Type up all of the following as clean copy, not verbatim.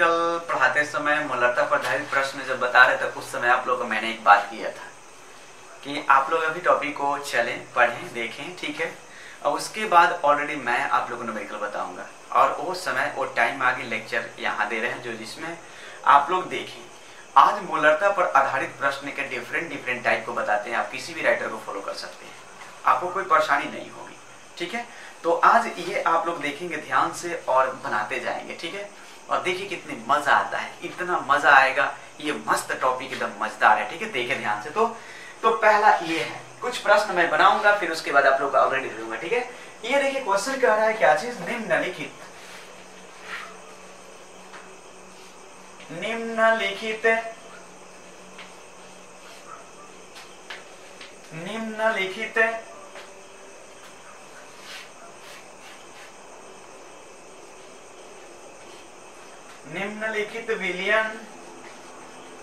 Numerical पढ़ाते समय मोलरता पर आधारित प्रश्न जब बता रहे थे उस समय आप लोगों को मैंने एक बात किया था कि आप लोग अभी टॉपिक को चलें, पढ़ें, देखें, ठीक है। और उसके बाद ऑलरेडी मैं आप लोगों को न्यूमेरिकल बताऊंगा और वो समय वो टाइम आगे लेक्चर यहाँ दे रहे हैं जो जिसमें आप लोग देखें। आज मोलरता पर आधारित प्रश्न के डिफरेंट टाइप को बताते हैं। आप किसी भी राइटर को फॉलो कर सकते हैं, आपको कोई परेशानी नहीं होगी, ठीक है। तो आज ये आप लोग देखेंगे ध्यान से और बनाते जाएंगे, ठीक है। और देखिए कितनी मजा आता है, इतना मजा आएगा, ये मस्त टॉपिक एकदम मजेदार है, ठीक है। देखिए ध्यान से। तो पहला ये है, कुछ प्रश्न मैं बनाऊंगा फिर उसके बाद आप लोग ऑलरेडी दे दूंगा, ठीक है। ये देखिए क्वेश्चन कह रहा है क्या चीज, निम्नलिखित विलयन,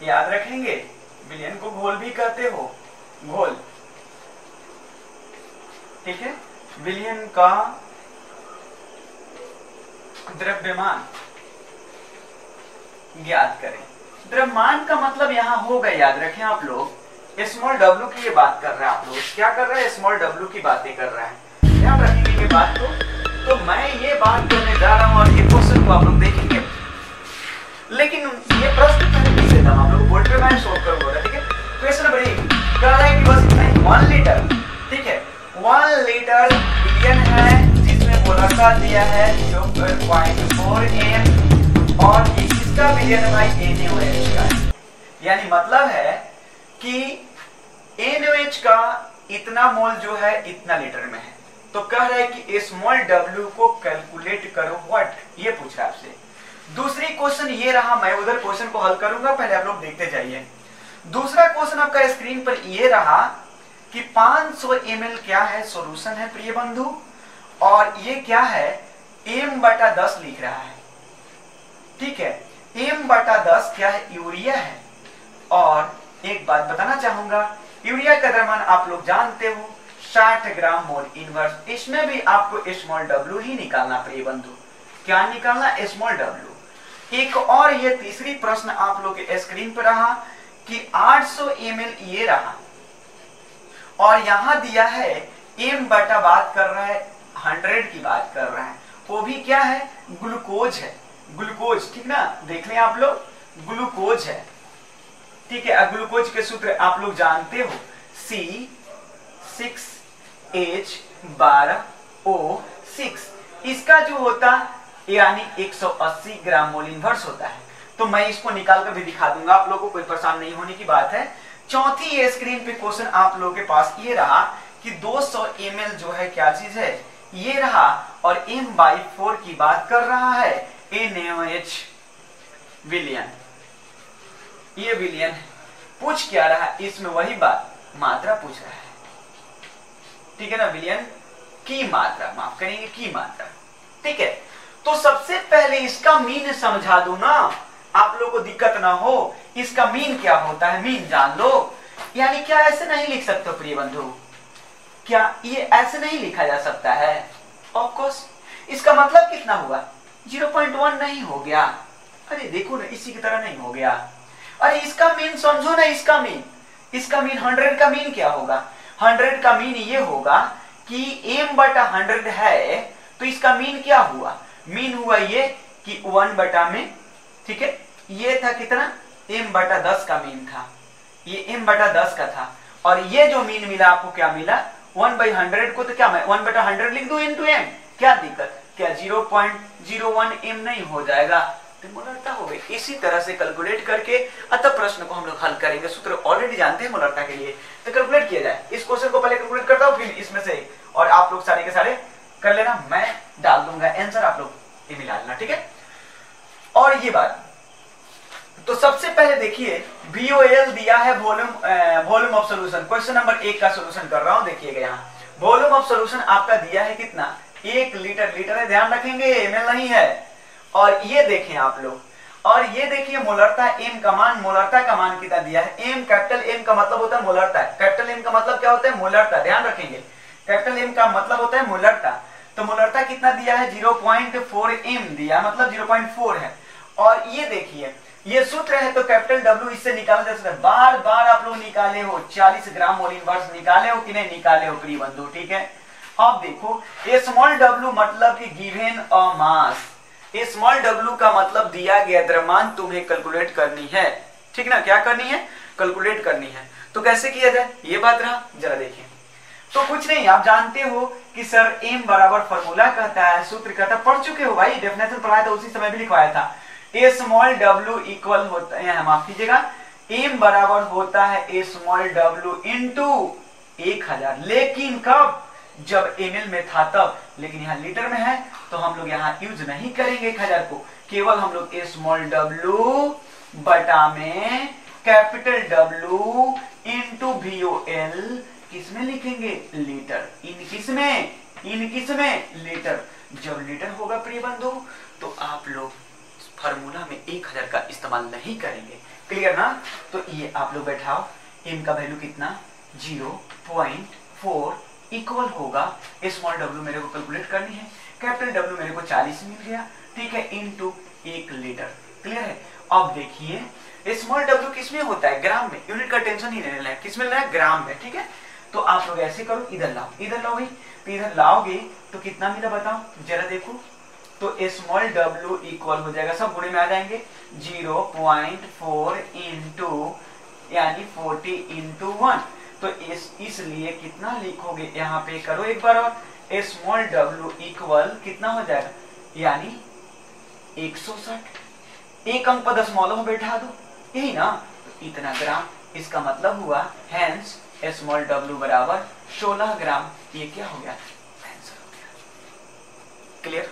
याद रखेंगे विलयन को घोल भी कहते हो, घोल, ठीक है। विलयन का द्रव्यमान ज्ञात करें। द्रव्यमान का मतलब यहां होगा, याद रखें आप लोग, स्मॉल डब्ल्यू की ये बात कर रहे हैं। आप लोग क्या कर रहे हैं, स्मॉल डब्ल्यू की बातें कर रहे हैं, ध्यान रखेंगे ये बात को। तो मैं ये बात करने जा रहा हूं और ये क्वेश्चन को आप लोग देखेंगे, लेकिन ये प्रश्न पहले लिख देता हूं, आप लोग बोर्ड पे मैं सोल्व करूंगा, ठीक है। क्वेश्चन नंबर 1 कह रहा है कि बस इतना ही, 1 लीटर, ठीक है। 1 लीटर विलयन है जिसमें मोलरता दिया है 0.4 m और इसका विलयन भाई NaOH का है। यानी मतलब है कि NaOH का इतना मोल जो है इतना लीटर में है। तो कह रहा है कि स्मॉल w को कैलकुलेट करो, व्हाट, ये पूछ रहा है आपसे। दूसरी क्वेश्चन ये रहा, मैं उधर क्वेश्चन को हल करूंगा, पहले आप लोग देखते जाइए। दूसरा क्वेश्चन आपका स्क्रीन पर ये रहा कि 500 ml क्या है, सॉल्यूशन है प्रिय बंधु, और ये क्या है, m/10 लिख रहा है, ठीक है। m/10 क्या है, यूरिया है। और एक बात बताना चाहूंगा, यूरिया का द्रव्यमान आप लोग जानते हो 60 ग्राम मोल इनवर्स। इसमें भी आपको स्मॉल w ही निकालना प्रिय बंधु, क्या निकालना, स्मॉल w। एक और ये तीसरी प्रश्न आप लोग के स्क्रीन पर रहा कि 800 ml ये रहा और यहां दिया है बात कर रहा है 100 की बात कर रहा है, वो भी क्या है, ग्लूकोज है, ग्लूकोज, ठीक ना। देख लें आप लोग, ग्लूकोज है, ठीक है। ग्लूकोज के सूत्र आप लोग जानते हो, C6H12O6, इसका जो होता यानी 180 ग्राम मोल इनवर्स होता है। तो मैं इसको निकाल कर भी दिखा दूंगा, आप लोगों को कोई परेशान नहीं होने की बात है। चौथी ये स्क्रीन पे क्वेश्चन आप लोगों के पास ये रहा कि 200 ml जो है क्या चीज है, ये रहा, और m/4 की बात कर रहा है, NaOH विलयन, ये विलयन है। पूछ क्या रहा है इसमें, वही बात, मात्रा पूछ रहा है, ठीक है ना। विलयन की मात्रा, माफ करेंगे, की मात्रा, ठीक है। तो सबसे पहले इसका मीन समझा दो ना, आप लोगों को दिक्कत ना हो। इसका मीन क्या होता है, मीन जान लो। यानी क्या ऐसे नहीं लिख सकते प्रिय बंधु, क्या ये ऐसे नहीं लिखा जा सकता है, ऑफ कोर्स। इसका मतलब कितना हुआ, 0.1 नहीं हो गया, अरे देखो ना, इसी की तरह नहीं हो गया। अरे इसका मीन समझो ना, इसका मीन 100 का मीन क्या होगा, 100 का मीन ये होगा कि m/100 है, तो इसका मीन क्या हुआ, मीन हुआ ये कि 1 में, ठीक है। ये था कितना, m/10 का मीन था, ये m/10 का था, और ये जो मीन मिला आपको क्या मिला, 1/100 को तो क्या मैं 1/100 लिख दूं into m, क्या दिक्कत, क्या 0.01 m नहीं हो जाएगा, तो मोलरता हो गई। इसी तरह से कैलकुलेट करके अतः प्रश्न को हम लोग हल करेंगे। सूत्र ऑलरेडी जानते हैं मोलरता के लिए, तो कैलकुलेट किया जाए। इस क्वेश्चन को पहले कैलकुलेट करता हूं, फिर इसमें से, और आप लोग सारे के सारे कर लेना, मैं डाल दूंगा आंसर, आप लोग ये मिला लेना, ठीक है। और ये बात, तो सबसे पहले देखिए VOL दिया है, volume of solution. Question number 1 का सॉल्यूशन कर रहा हूं, देखिएगा यहाँ वॉल्यूम ऑफ सॉल्यूशन आपका दिया है कितना, 1 लीटर, लीटर है, ध्यान रखेंगे, ml नहीं है। और ये देखें आप लोग, और ये देखिए मोलरता m का मान, मोलरता का मान कितना दिया है, m, कैपिटल M का मतलब होता है मोलरता, कैपिटल M का मतलब क्या होता है, मोलरता, ध्यान रखेंगे, कैपिटल M का मतलब होता है मोलरता। तो मोलरता कितना दिया है, 0.4 m दिया, मतलब 0.4 है। और ये देखिए ये सूत्र है तो कैपिटल W इससे निकाला जा सकता है। बार बार आप लोग निकाले हो 40 ग्राम मोल इनवर्स निकाले हो कि नहीं निकाले हो प्रिय बंधु, ठीक है। अब देखो ए स्मॉल w मतलब कि given a mass, A small w का मतलब दिया गया द्रव्यमान तुम्हें कैलकुलेट करनी है, ठीक ना, क्या करनी है, कैलकुलेट करनी है। तो कैसे किया जाए ये बात रहा, जरा देखिए। तो कुछ नहीं, आप जानते हो कि सर m बराबर फॉर्मूला कहता है, सूत्र कहता है, पढ़ चुके हो भाई, डेफिनेशन पढ़ाया था उसी समय भी लिखवाया था। ए स्मॉल w इक्वल होता है, माफ कीजिएगा, m बराबर होता है ए स्मॉल w इंटू 1000, लेकिन कब, जब ml में था तब, लेकिन यहाँ लीटर में है तो हम लोग यहाँ यूज नहीं करेंगे 1000 को, केवल हम लोग ए स्मॉल w बटा में कैपिटल W इंटू VOL किसमें लिखेंगे, लीटर, इन किसमें लीटर। जब लीटर होगा प्रिय बंधु तो आप लोग फार्मूला में 1000 का इस्तेमाल नहीं करेंगे, क्लियर ना। तो ये आप लोग बैठाओ, m का वैल्यू कितना 0.4 इक्वल होगा स्मॉल w मेरे को कैलकुलेट करनी है, कैपिटल W मेरे को 40 मिल गया, ठीक है, इनटू 1 लीटर, क्लियर है। अब देखिए स्मॉल w किसमें होता है, ग्राम में, यूनिट का टेंशन ही नहीं लेना है, किसमें लेना है, ग्राम में, ठीक है। तो आप लोग ऐसे करो, इधर लाओ भाई, तो इधर लाओगे तो कितना मिला बताओ जरा देखो। तो स्मॉल w इक्वल हो जाएगा, सब गुणे में आ जाएंगे, 0.4 इंटू यानी 40 इंटू 1, तो इसलिए कितना लिखोगे, यहाँ पे करो एक बार और, स्मॉल w इक्वल कितना हो जाएगा, यानी 160, एक अंक पर दशमलव में बैठा दो, यही ना, तो इतना ग्राम, इसका मतलब हुआ हेंस स्मॉल w बराबर 16 ग्राम, ये क्या हो गया, आंसर हो गया, क्लियर,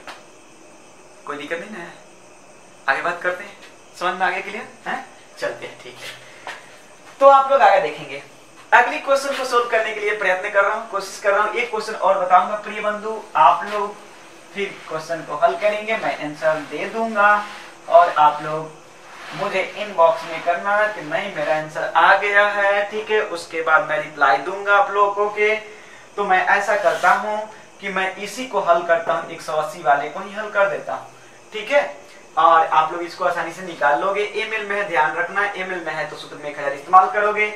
कोई दिक्कत नहीं ना, आगे बात करते हैं, समझ में आगे, क्लियर है, चलते हैं, ठीक है। तो आप लोग आगे देखेंगे, अगली क्वेश्चन को सोल्व करने के लिए प्रयत्न कर रहा हूँ, कोशिश कर रहा हूँ, एक क्वेश्चन और बताऊंगा प्रिय बंधु, आप लोग फिर क्वेश्चन को हल करेंगे, मैं आंसर दे दूंगा और आप लोग मुझे इनबॉक्स में करना कि नहीं मेरा आंसर आ गया है, ठीक है, उसके बाद मैं रिप्लाई दूंगा आप लोगों के। तो मैं ऐसा करता हूं कि मैं इसी को हल करता हूं, 180 वाले को ही हल कर देता हूं, ठीक है, और आप लोग इसको आसानी से निकाल लोगे। ml में है, ध्यान रखना, ml में है तो सूत्र में 1000 इस्तेमाल करोगे।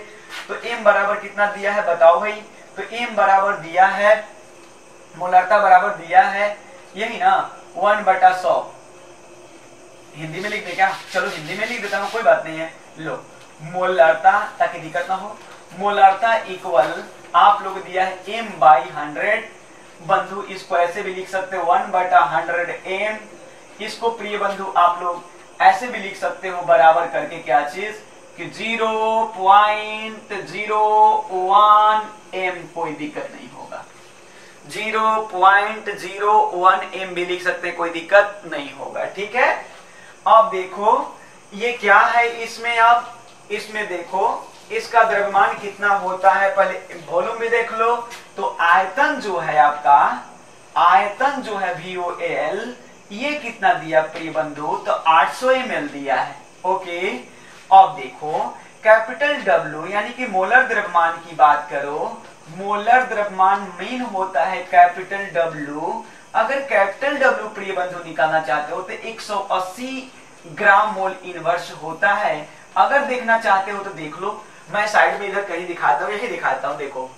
तो m बराबर कितना दिया है बताओ भाई, तो m बराबर दिया है, मोलारता बराबर दिया है, यही ना, 1/100, हिंदी में लिख दे क्या, चलो हिंदी में लिख देता हूँ, कोई बात नहीं है, लो मोलारता, ताकि दिक्कत ना हो, मोलारता इक्वल आप लोग दिया है m/100, बंधु इसको ऐसे भी लिख सकते हो 1/100 m, इसको प्रिय बंधु आप लोग ऐसे भी लिख सकते हो बराबर करके क्या चीज कि 0.01 m, कोई दिक्कत नहीं होगा, 0.01 m भी लिख सकते हैं, कोई दिक्कत नहीं होगा, ठीक है। अब देखो ये क्या है, इसमें आप इसमें देखो इसका द्रव्यमान कितना होता है, पहले वॉल्यूम भी देख लो। तो आयतन जो है आपका, आयतन जो है VOL, ये कितना दिया प्रिय बंधु, तो 800 ml दिया है, ओके। अब देखो कैपिटल W यानी कि मोलर द्रव्यमान की बात करो, मोलर द्रव्यमान मीन होता है कैपिटल W। अगर कैपिटल W प्रिय बंधु निकालना चाहते हो तो 180 ग्राम मोल इनवर्स होता है। अगर देखना चाहते हो तो देख लो, मैं साइड में इधर कहीं दिखाता हूँ, यही दिखाता हूँ, देखो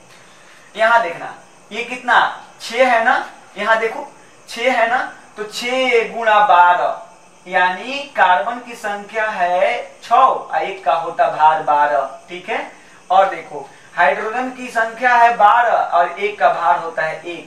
यहाँ देखना, ये कितना 6 है ना, यहाँ देखो 6 है ना, तो 6 गुणा 12 यानी कार्बन की संख्या है 6, एक का होता भार 12, ठीक है। और देखो हाइड्रोजन की संख्या है 12 और एक का भार होता है 1।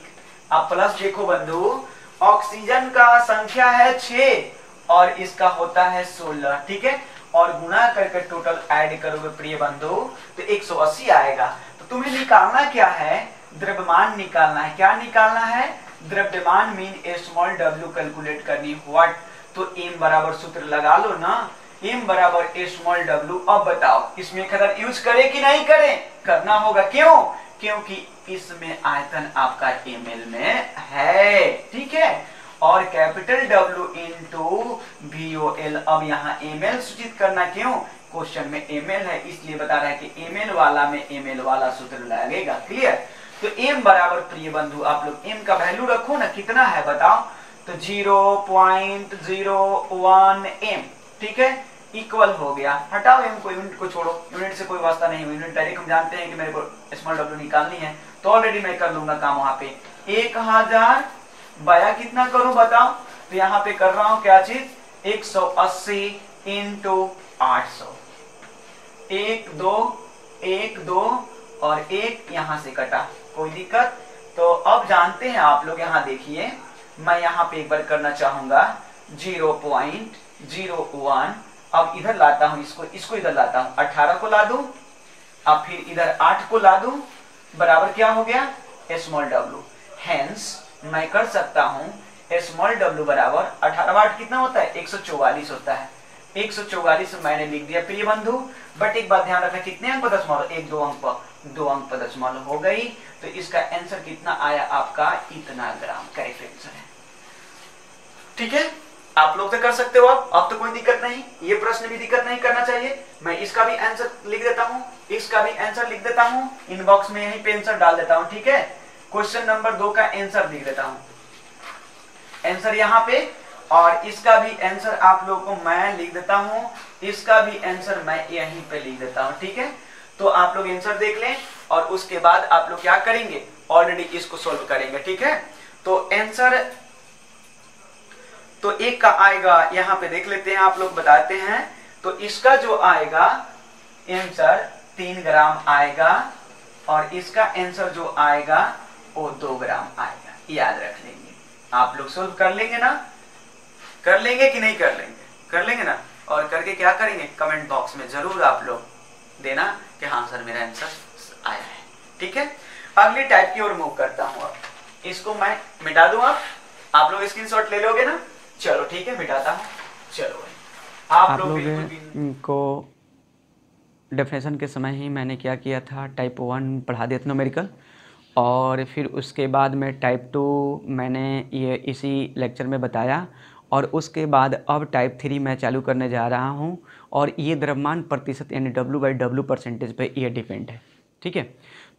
अब प्लस देखो बंधु, ऑक्सीजन का संख्या है 6 और इसका होता है 16, ठीक है, और गुणा करके टोटल ऐड करोगे प्रिय बंधु तो 180 आएगा। तो तुम्हें निकालना क्या है, द्रव्यमान निकालना है, क्या निकालना है, द्रव्यमान मीन स्मॉल w कैलकुलेट करनी, व्हाट, तो m बराबर सूत्र लगा लो ना, m बराबर स्मॉल w। अब बताओ इसमें 1000 यूज करें कि नहीं करें, करना होगा, क्यों, क्योंकि इसमें आयतन आपका ml में है, ठीक है, और कैपिटल W इंटू VOL। अब यहाँ ml सूचित करना, क्यों, क्वेश्चन में ml है इसलिए बता रहा है कि ml वाला में ml वाला सूत्र लगेगा, क्लियर। तो m बराबर प्रिय बंधु आप लोग m का वैल्यू रखो ना, कितना है बताओ, तो 0.01 m, ठीक है, इक्वल हो गया। हटाओ एम को, यूनिट को छोड़ो, यूनिट से कोई वास्ता नहीं, यूनिट डायरेक्ट हम जानते हैं कि मेरे को स्मॉल डब्ल्यू निकालनी है, तो ऑलरेडी मैं कर लूंगा काम वहां पे। 1000 बाया कितना करूं बताओ, तो यहाँ पे कर रहा हूं क्या चीज, 180 इंटू 800, 1 2 1 2 और 1 यहां से कटा, कोई दिक्कत। तो अब जानते हैं आप लोग, यहाँ देखिए मैं यहाँ पे एक बार करना चाहूंगा 0.01, अब इधर लाता हूं इसको इधर लाता हूं, 18 को ला दूं, अब फिर इधर 8 को ला दूं, बराबर क्या हो गया, स्मॉल डब्ल्यू। हेंस मैं कर सकता हूं स्मॉल डब्ल्यू बराबर 18/8 कितना होता है, 144 होता है। 144 मैंने लिख दिया प्रिय बंधु, बट एक बात ध्यान रखना, कितने अंक दशमलव, 1 2 अंक, 2 अंक दशमलव हो गई, तो इसका आंसर कितना आया आपका, इतना ग्राम, करेक्ट आंसर है। ठीक है, आप लोग तो कर सकते हो, अब तो कोई दिक्कत नहीं, ये प्रश्न भी दिक्कत नहीं करना चाहिए। मैं इसका भी आंसर लिख देता हूं, इसका भी आंसर लिख देता हूं, इनबॉक्स में यहीं पे आंसर डाल देता हूं। ठीक है, क्वेश्चन नंबर 2 का आंसर लिख देता हूं, आंसर यहाँ पे, और इसका भी आंसर आप लोगों को मैं लिख देता हूं, इसका भी आंसर मैं यहीं पे लिख देता हूं। ठीक है, तो आप लोग आंसर देख लें और उसके बाद आप लोग क्या करेंगे, ऑलरेडी इसको सोल्व करेंगे। ठीक है, तो आंसर तो एक का आएगा, यहाँ पे देख लेते हैं, आप लोग बताते हैं, तो इसका जो आएगा आंसर 3 ग्राम आएगा, और इसका आंसर जो आएगा वो 2 ग्राम आएगा, याद रख लेंगे। आप लोग सोल्व कर लेंगे ना, कर लेंगे कि नहीं कर लेंगे, कर लेंगे ना, और करके क्या करेंगे, कमेंट बॉक्स में जरूर आप लोग देना कि हाँ सर मेरा आंसर आया है। ठीक है, अगली टाइप की ओर मूव करता हूं, अब इसको मैं मिटा दूं, आप लोग स्क्रीनशॉट ले लोगे ना, चलो ठीक है मिटाता हूं। चलो आप लोग को डेफिनेशन के समय ही मैंने क्या किया था, टाइप 1 पढ़ा दिया था न्यूमेरिकल, और फिर उसके बाद में टाइप 2 मैंने ये इसी लेक्चर में बताया, और उसके बाद अब टाइप 3 मैं चालू करने जा रहा हूँ, और ये द्रव्यमान प्रतिशत यानी W/W परसेंटेज पे ये डिपेंड है। ठीक है,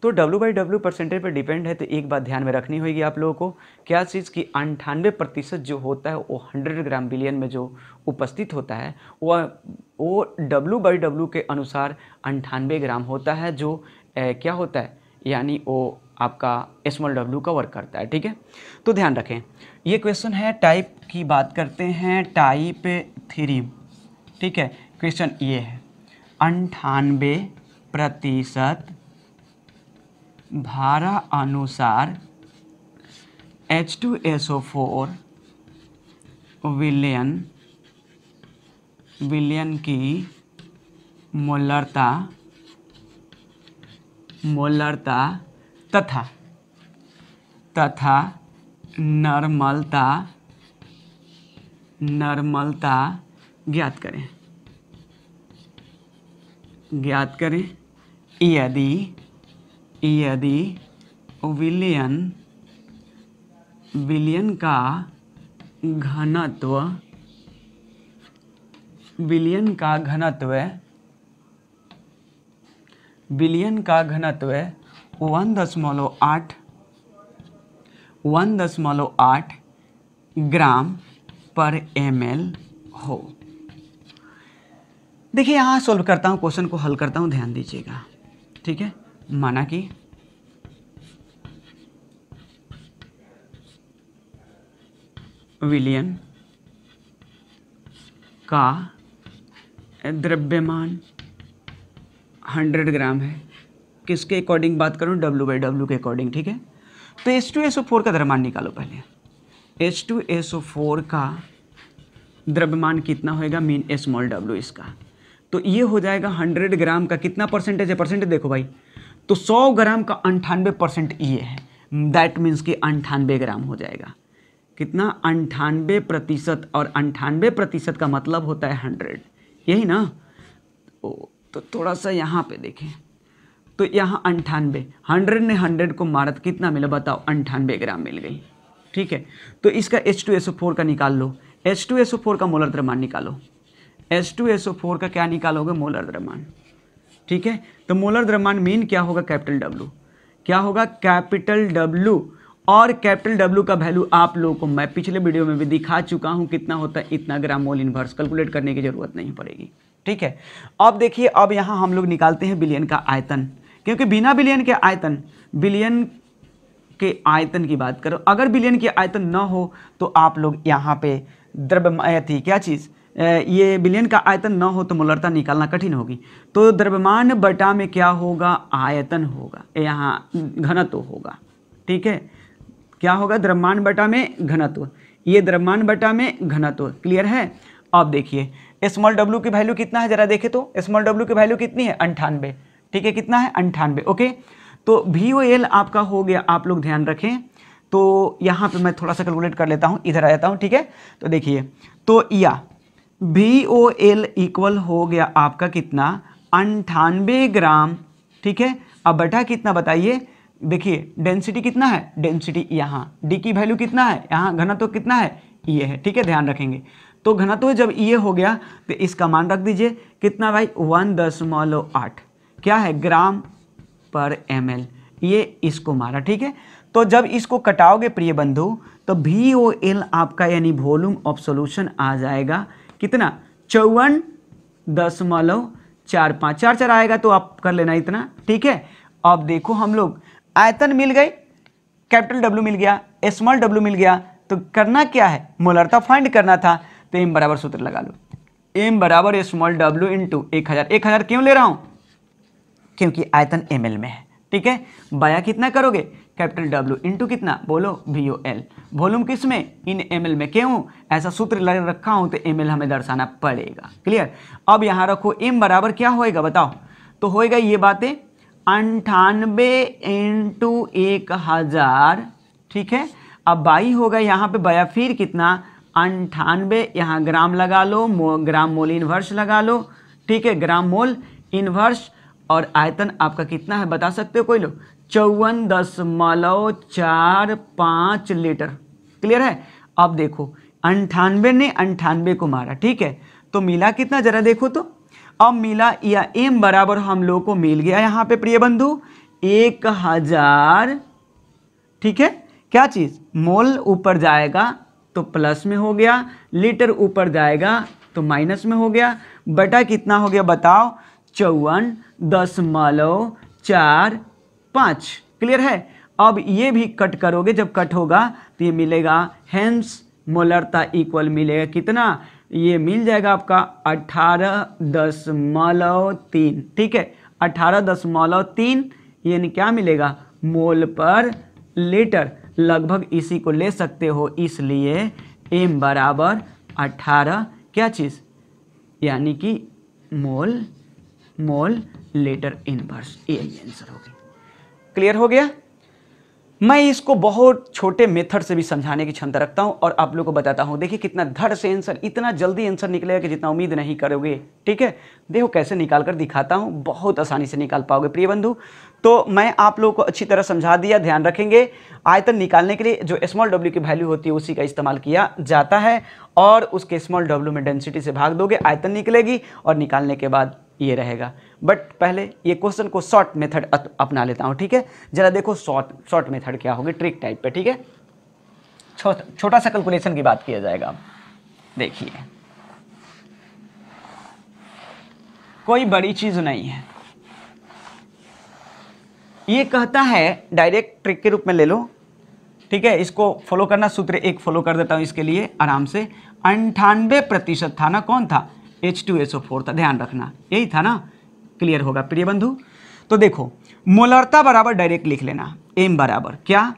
तो W/W परसेंटेज पे डिपेंड है, तो एक बात ध्यान में रखनी होगी आप लोगों को, क्या चीज़ की 98% जो होता है वो 100 ग्राम बिलियन में जो उपस्थित होता है वो W/W के अनुसार 98 ग्राम होता है, जो क्या होता है, यानी वो आपका स्मॉल डब्ल्यू का वर्क करता है। ठीक है, तो ध्यान रखें, ये क्वेश्चन है, टाइप की बात करते हैं, टाइप 3। ठीक है, क्वेश्चन ये है, 98% भारा अनुसार H2SO4 विलयन की मोलरता तथा नर्मलता ज्ञात करें यदि विलयन का घनत्व 1.8 ग्राम पर ml हो। देखिए यहाँ सॉल्व करता हूँ, क्वेश्चन को हल करता हूँ, ध्यान दीजिएगा। ठीक है, माना कि विलयन का द्रव्यमान 100 ग्राम है, किसके अकॉर्डिंग बात करूँ, W/W के अकॉर्डिंग। ठीक है, तो H2SO4 का द्रव्यमान निकालो पहले। H2SO4 का द्रव्यमान कितना होएगा, मीन स्मॉल w इसका, तो ये हो जाएगा 100 ग्राम का कितना परसेंटेज है, परसेंटेज देखो भाई, तो 100 ग्राम का 98% ये है, दैट मीन्स कि 98 ग्राम हो जाएगा। कितना, 98%, और 98% का मतलब होता है 100, यही ना। तो थोड़ा सा यहाँ पे देखें, तो यहाँ 98, 100 ने 100 को मारा तो कितना मिला बताओ, 98 ग्राम मिल गई। ठीक है, तो इसका H2SO4 का निकाल लो, H2SO4 का मोलर द्रव्यमान निकालो, H2SO4 का क्या निकालोगे, मोलर द्रव्यमान। ठीक है, तो मोलर द्रव्यमान मीन क्या होगा, कैपिटल W, क्या होगा, कैपिटल W, और कैपिटल डब्ल्यू का वैल्यू आप लोगों को मैं पिछले वीडियो में भी दिखा चुका हूं, कितना होता है, इतना ग्राम मोल इनवर्स, कैलकुलेट करने की जरूरत नहीं पड़ेगी, ठीक है। अब देखिए, अब यहाँ हम लोग निकालते हैं बिलियन का आयतन, क्योंकि बिना बिलियन के आयतन, बिलियन के आयतन की बात करो, अगर बिलियन के आयतन न हो तो आप लोग यहाँ पे द्रव्यमान थी क्या चीज़, ये बिलियन का आयतन न हो तो मोलरता निकालना कठिन होगी। तो द्रव्यमान बटा में क्या होगा, आयतन होगा, यहाँ घनत्व होगा, ठीक है। क्या होगा, द्रव्यमान बटा में घनत्व, ये द्रव्यमान बटा में घनत्व, क्लियर है। अब देखिए स्मॉल डब्ल्यू की वैल्यू कितना है, जरा देखे तो स्मॉल डब्ल्यू की वैल्यू कितनी है, 98, ठीक है, कितना है, 98, ओके। तो VOL आपका हो गया, आप लोग ध्यान रखें। तो यहाँ पे मैं थोड़ा सा कैलकुलेट कर लेता हूँ, इधर आ जाता हूँ, ठीक है। तो देखिए, तो या VOL इक्वल हो गया आपका कितना, 98 ग्राम, ठीक है। अब बटा कितना बताइए, देखिए डेंसिटी कितना है, डेंसिटी यहाँ, डी की वैल्यू कितना है, यहाँ घनत्व कितना है, ये है, ठीक है, ध्यान रखेंगे। तो घनत्व जब ये हो गया तो इसका मान रख दीजिए कितना भाई, 1.8 क्या है, ग्राम पर ml, ये इसको मारा, ठीक है। तो जब इसको कटाओगे प्रिय बंधु तो VOL आपका यानी वॉल्यूम ऑफ सॉल्यूशन आ जाएगा कितना, 54.45, 4 आएगा तो आप कर लेना इतना, ठीक है। अब देखो हम लोग आयतन मिल गई, कैपिटल W मिल गया, स्मॉल w मिल गया, तो करना क्या है, मोलरता फाइंड करना था। तो m बराबर सूत्र लगा लो, m बराबर स्मॉल w इंटू 1000, 1000 क्यों ले रहा हूं, क्योंकि आयतन ml में है, ठीक है। बाया कितना करोगे, कैपिटल W इंटू कितना, बोलो VOL, वॉल्यूम किस में, इन ml में, क्यों ऐसा सूत्र लग रखा हूं तो ml हमें दर्शाना पड़ेगा, क्लियर। अब यहां रखो m बराबर क्या होएगा बताओ, तो होएगा ये बातें 98 इंटू 1000, ठीक है। अब बाई होगा यहाँ पे बया, फिर कितना 98, यहाँ ग्राम लगा लो, ग्राम मोल इनवर्स लगा लो, ठीक है, ग्राम मोल इनवर्स। और आयतन आपका कितना है बता सकते हो कोई लोग, 54.45 लीटर, क्लियर है। अब देखो 98 ने 98 को मारा, ठीक है, तो मिला कितना जरा देखो तो, अब मिला या m बराबर हम लोग को मिल गया यहाँ पे प्रिय बंधु 1000, ठीक है। क्या चीज, मोल ऊपर जाएगा तो प्लस में हो गया, लीटर ऊपर जाएगा तो माइनस में हो गया, बटा कितना हो गया बताओ, 54.45, क्लियर है। अब ये भी कट करोगे, जब कट होगा तो ये मिलेगा, हेंस मोलरता इक्वल मिलेगा कितना, ये मिल जाएगा आपका 18.3, ठीक है, 18.3, यानी क्या मिलेगा, मोल पर लीटर, लगभग इसी को ले सकते हो, इसलिए m बराबर 18 क्या चीज़, यानी कि मोल लीटर इनवर्स, यही आंसर होगी, क्लियर हो गया। मैं इसको बहुत छोटे मेथड से भी समझाने की क्षमता रखता हूं और आप लोगों को बताता हूं। देखिए कितना धड़ से आंसर, इतना जल्दी आंसर निकलेगा कि जितना उम्मीद नहीं करोगे, ठीक है। देखो कैसे निकाल कर दिखाता हूं, बहुत आसानी से निकाल पाओगे प्रिय बंधु। तो मैं आप लोगों को अच्छी तरह समझा दिया, ध्यान रखेंगे। आयतन निकालने के लिए जो स्मॉल w की वैल्यू होती है उसी का इस्तेमाल किया जाता है, और उसके स्मॉल w में डेंसिटी से भाग दोगे, आयतन निकलेगी, और निकालने के बाद ये रहेगा। बट पहले ये क्वेश्चन को शॉर्ट मेथड अपना लेता हूँ, ठीक है। जरा देखो शॉर्ट मेथड क्या होगी, ट्रिक टाइप पे, ठीक है। छोटा सा कैलकुलेशन की बात किया जाएगा। देखिए कोई बड़ी चीज नहीं है, ये कहता है, डायरेक्ट ट्रिक के रूप में ले लो, ठीक है। इसको फॉलो करना, सूत्र एक फॉलो कर देता हूं इसके लिए आराम से। 98% था ना, कौन था, H2SO4 था, ध्यान रखना यही था ना, क्लियर होगा प्रिय बंधु। तो देखो मोलरता बराबर डायरेक्ट लिख लेना, m बराबर क्या,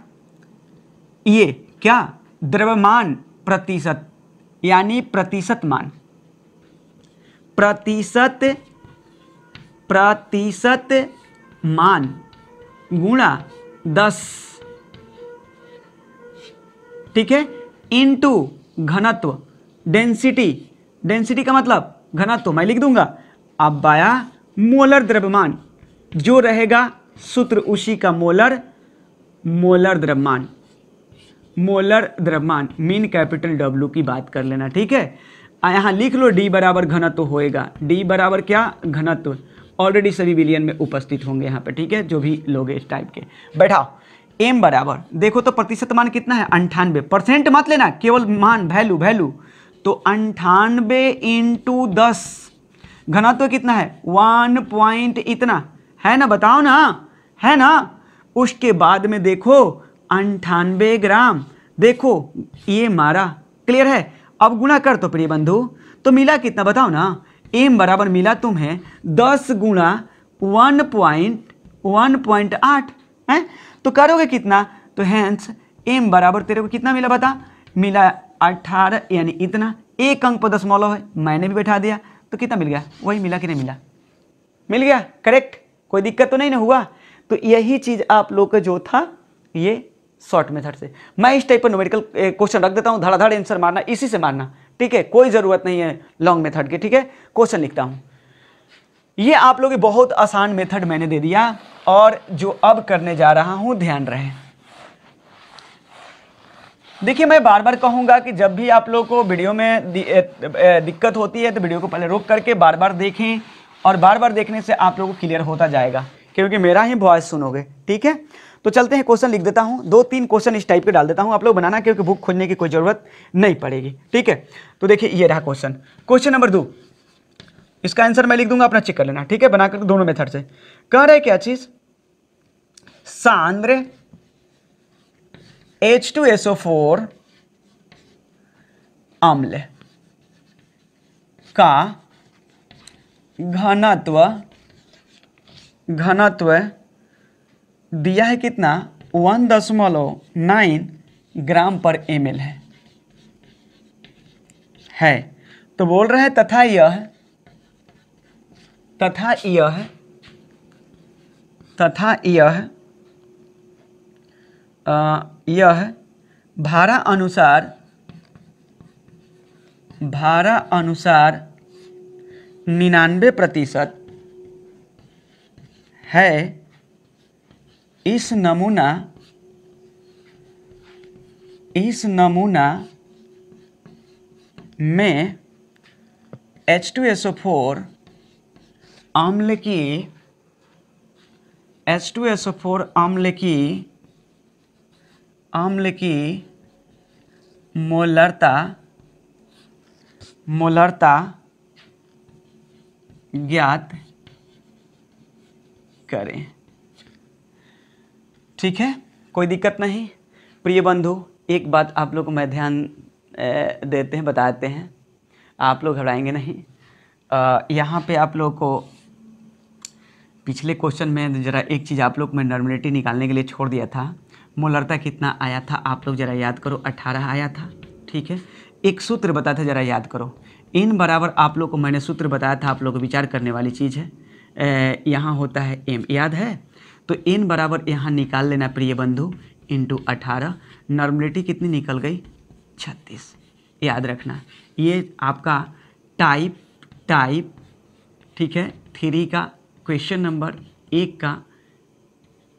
ये क्या, द्रव्यमान प्रतिशत, यानी प्रतिशत मान, प्रतिशत मान गुणा 10, ठीक है, इनटू घनत्व, डेंसिटी का मतलब घनत्व मैं लिख दूंगा। अब बाया मोलर द्रव्यमान, जो रहेगा सूत्र उसी का, मोलर द्रव्यमान मीन कैपिटल W की बात कर लेना, ठीक है। यहाँ लिख लो D बराबर घनत्व होएगा, D बराबर क्या, घनत्व, ऑलरेडी सभी बिलियन में उपस्थित होंगे यहाँ पे, ठीक है, जो भी लोग इस टाइप के। बैठाओ m बराबर, देखो तो प्रतिशत मान कितना है 98, परसेंट मत लेना, केवल मान वैल्यू वैल्यू, तो 98 इंटू 10, घनत्व कितना है 1 पॉइंट इतना है ना, बताओ ना, है ना। उसके बाद में देखो 98 ग्राम, देखो ये मारा, क्लियर है। अब गुणा कर तो प्रिय बंधु, तो मिला कितना बताओ ना, m बराबर मिला तुम्हें 10 गुणा 1.8 है, तो करोगे कितना, तो हैंस m बराबर तेरे को कितना मिला बता, मिला 18, यानी इतना, एक अंक पर दशमलव है, मैंने भी बैठा दिया, तो कितना मिल गया, वही मिला कि नहीं मिला, मिल गया, करेक्ट, कोई दिक्कत तो नहीं ना हुआ। तो यही चीज आप लोग का जो था ये शॉर्ट मेथड से, मैं इस टाइप पर न्यूमेरिकल क्वेश्चन रख देता हूँ, धड़ाधड़ आंसर मारना, इसी से मारना, ठीक है, कोई ज़रूरत नहीं है लॉन्ग मेथड की, ठीक है। क्वेश्चन लिखता हूँ, ये आप लोग बहुत आसान मेथड मैंने दे दिया, और जो अब करने जा रहा हूँ ध्यान रहे। देखिए मैं बार बार कहूँगा कि जब भी आप लोग को वीडियो में दिक्कत होती है तो वीडियो को पहले रोक करके बार बार देखें, और बार बार देखने से आप लोगों को क्लियर होता जाएगा, क्योंकि मेरा ही वॉइस सुनोगे, ठीक है। तो चलते हैं, क्वेश्चन लिख देता हूँ, 2-3 क्वेश्चन इस टाइप के डाल देता हूँ, आप लोग बनाना, क्योंकि बुक खोजने की कोई ज़रूरत नहीं पड़ेगी, ठीक है। तो देखिए ये रहा क्वेश्चन, क्वेश्चन नंबर 2, इसका आंसर मैं लिख दूंगा, अपना चेक कर लेना, ठीक है, बना कर दोनों मेथड से। कह रहे क्या चीज़, सांद्र H2SO4 अम्ल का घनत्व दिया है कितना, 1.9 ग्राम पर ml है। तो बोल रहे हैं तथा यह भारा अनुसार 99% है। इस नमूना में H2SO4 अम्ल की मोलरता ज्ञात करें, ठीक है, कोई दिक्कत नहीं। प्रिय बंधु, एक बात आप लोग को मैं ध्यान देते हैं, बताते हैं, आप लोग घबराएंगे नहीं। यहाँ पे आप लोग को पिछले क्वेश्चन में ज़रा एक चीज़ आप लोग मैं नॉर्मलिटी निकालने के लिए छोड़ दिया था, मोलरता कितना आया था, आप लोग ज़रा याद करो, 18 आया था, ठीक है। एक सूत्र बताया था, ज़रा याद करो, इन बराबर आप लोग को मैंने सूत्र बताया था, आप लोग को विचार करने वाली चीज़ है, यहाँ होता है m, याद है, तो n बराबर यहाँ निकाल लेना प्रिय बंधु, इंटू 18, नॉर्मलिटी कितनी निकल गई 36, याद रखना। ये आपका टाइप ठीक है 3 का क्वेश्चन नंबर 1 का,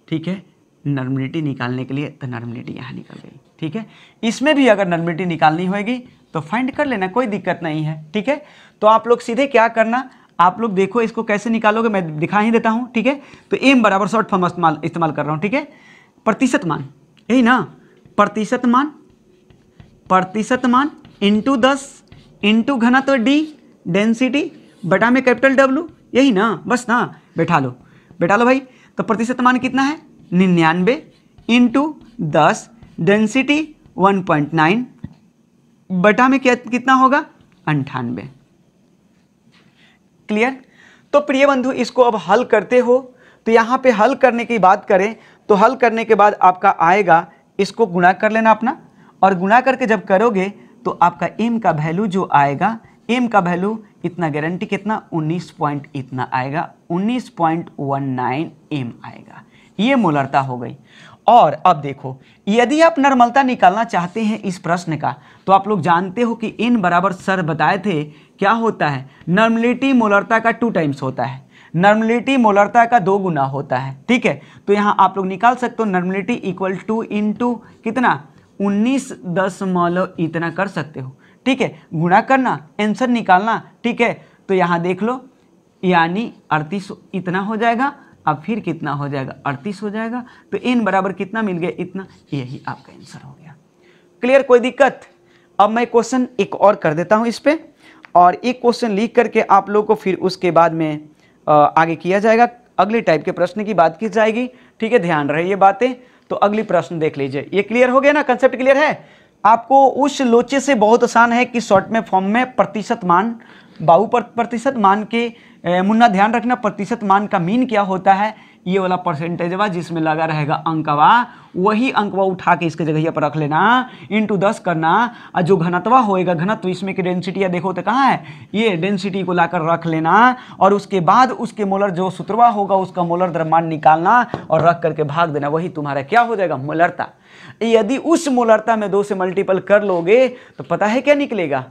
ठीक है, नॉर्मलिटी निकालने के लिए, तो नॉर्मलिटी यहाँ निकल गई, ठीक है। इसमें भी अगर नॉर्मलिटी निकालनी होगी तो फाइंड कर लेना, कोई दिक्कत नहीं है, ठीक है। तो आप लोग सीधे क्या करना, आप लोग देखो इसको कैसे निकालोगे, मैं दिखा ही देता हूँ, ठीक है। तो m बराबर शॉर्ट फॉर्म इस्तेमाल कर रहा हूँ, ठीक है, प्रतिशत मान, यही ना, प्रतिशत मान इंटू 10 इंटू घनत्व d, डेंसिटी बटा में कैपिटल W, यही ना, बस ना, बैठा लो भाई। तो प्रतिशत मान कितना है 99 इंटू 10, डेंसिटी 1.9 बटा में कितना होगा 98, क्लियर। तो प्रिय बंधु, इसको अब हल करते हो, तो यहाँ पे हल करने की बात करें तो हल करने के बाद आपका आएगा, इसको गुणा कर लेना अपना, और गुणा करके जब करोगे तो आपका m का वैल्यू जो आएगा, m का वैल्यू इतना, गारंटी कितना 19 पॉइंट इतना आएगा, 19.19 m आएगा, ये मोलरता हो गई। और अब देखो, यदि आप नॉर्मलता निकालना चाहते हैं इस प्रश्न का, तो आप लोग जानते हो कि n बराबर सर बताए थे क्या होता है, नॉर्मलिटी मोलरता का 2 टाइम्स होता है, नॉर्मलिटी मोलरता का 2 गुना होता है, ठीक है। तो यहाँ आप लोग निकाल सकते हो, नॉर्मलिटी इक्वल टू इंटू कितना 19 दशमलव इतना कर सकते हो, ठीक है, गुणा करना, आंसर निकालना, ठीक है। तो यहाँ देख लो, यानी 38 इतना हो जाएगा, अब फिर कितना हो जाएगा 38 हो जाएगा। तो n बराबर कितना मिल गया, इतना, यही आपका आंसर हो गया। क्लियर, कोई दिक्कत? अब मैं क्वेश्चन एक और कर देता हूं इस पे, और एक क्वेश्चन लिख करके आप लोग को फिर उसके बाद में आगे किया जाएगा, अगले टाइप के प्रश्न की बात की जाएगी। ठीक है, ध्यान रहे ये बातें। तो अगली प्रश्न देख लीजिए। ये क्लियर हो गया ना, कंसेप्ट क्लियर है आपको? उस लोचे से बहुत आसान है कि शॉर्ट में फॉर्म में प्रतिशत मान, बाहु पर प्रतिशत मान के मुन्ना ध्यान रखना, प्रतिशत मान का मीन क्या होता है, ये वाला परसेंटेजवा जिसमें लगा रहेगा अंकवा, वही अंकवा उठा के इसके जगह पर रख लेना, इंटू 10 करना, और जो घनत्वा होएगा, घनत्व इसमें की डेंसिटी देखो तो कहाँ है, ये डेंसिटी को लाकर रख लेना, और उसके बाद उसके मोलर जो सूत्रवा होगा उसका मोलर द्रव्यमान निकालना और रख करके भाग देना, वही तुम्हारा क्या हो जाएगा, मोलरता। यदि उस मोलरता में 2 से मल्टीपल कर लोगे तो पता है क्या निकलेगा,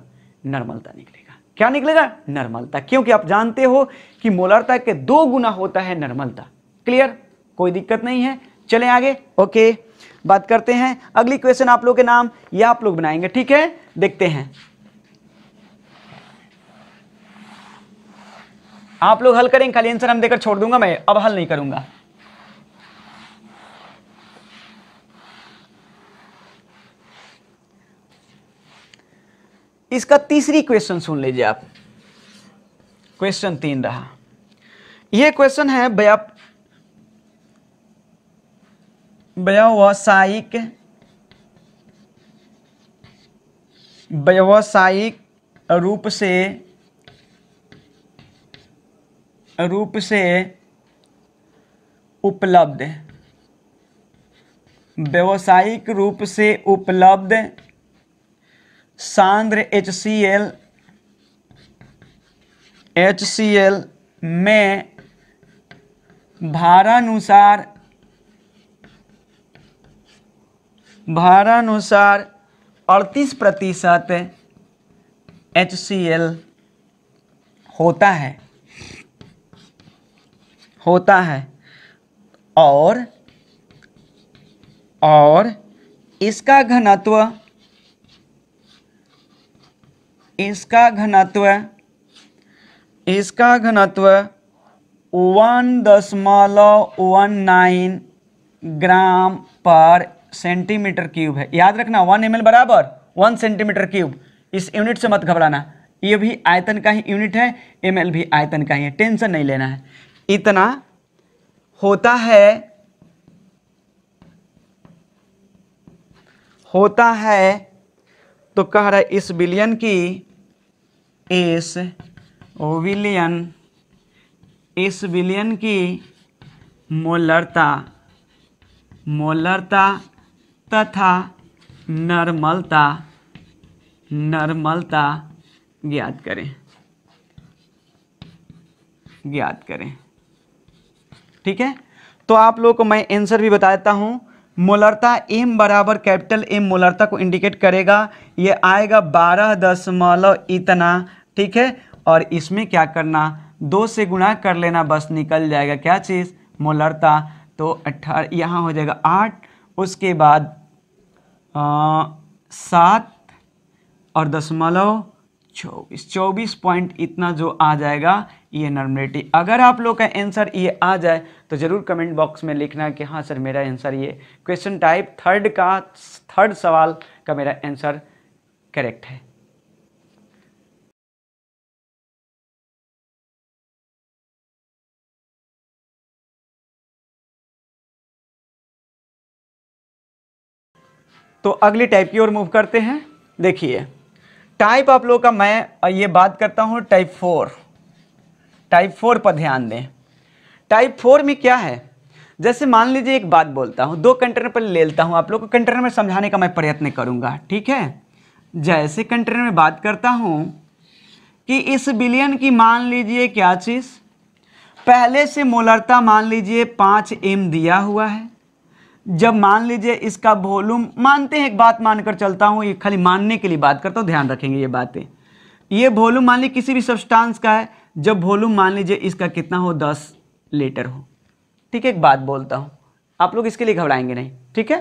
नॉर्मलता निकलेगा। क्या निकलेगा, नॉर्मलता, क्योंकि आप जानते हो कि मोलरता के 2 गुना होता है नॉर्मलता। क्लियर, कोई दिक्कत नहीं है। चलें आगे। ओके, बात करते हैं अगली क्वेश्चन। आप लोग के नाम ये आप लोग बनाएंगे, ठीक है, देखते हैं। आप लोग हल करेंगे, खाली आंसर हम देकर छोड़ दूंगा, मैं अब हल नहीं करूंगा। इसका तीसरी क्वेश्चन सुन लीजिए आप। क्वेश्चन 3 रहा। यह क्वेश्चन है व्यावसायिक रूप से उपलब्ध, व्यावसायिक रूप से उपलब्ध सांद्र HCl में भारानुसार 38% HCl होता है और इसका घनत्व 1.19 ग्राम पर सेंटीमीटर क्यूब है। याद रखना 1 ml बराबर 1 सेंटीमीटर क्यूब। इस यूनिट से मत घबराना, ये भी आयतन का ही यूनिट है, ml भी आयतन का ही है, टेंशन नहीं लेना है। इतना होता है तो कह रहा है इस विलयन की मोलरता तथा नॉर्मलता ज्ञात करें। ठीक है, तो आप लोगों को मैं आंसर भी बता देता हूं। मोलरता m बराबर कैपिटल M मोलरता को इंडिकेट करेगा, ये आएगा 12 इतना। ठीक है, और इसमें क्या करना, 2 से गुणा कर लेना, बस निकल जाएगा क्या चीज़, मोलरता। तो 18 यहाँ हो जाएगा 8, उसके बाद 7 और 24 पॉइंट इतना जो आ जाएगा ये नॉर्मलिटी। अगर आप लोग का आंसर ये आ जाए तो ज़रूर कमेंट बॉक्स में लिखना कि हाँ सर मेरा आंसर ये, क्वेश्चन टाइप थर्ड सवाल का मेरा आंसर करेक्ट है। तो अगली टाइप की ओर मूव करते हैं। देखिए टाइप आप लोग का मैं ये बात करता हूँ टाइप 4 पर ध्यान दें। टाइप 4 में क्या है, जैसे मान लीजिए एक बात बोलता हूँ, 2 कंटेनर पर ले लेता हूँ, आप लोग को कंटेनर में समझाने का मैं प्रयत्न करूँगा। ठीक है, जैसे कंटेनर में बात करता हूँ कि इस विलयन की मान लीजिए क्या चीज़, पहले से मोलरता मान लीजिए 5 m दिया हुआ है। जब मान लीजिए इसका वॉल्यूम, मानते हैं एक बात मानकर चलता हूँ, ये खाली मानने के लिए बात करता हूँ, ध्यान रखेंगे ये बातें। ये वॉल्यूम मान लीजिए किसी भी सब्सटेंस का है, जब वॉल्यूम मान लीजिए इसका कितना हो, 10 लीटर हो। ठीक है, एक बात बोलता हूँ, आप लोग इसके लिए घबराएंगे नहीं। ठीक है,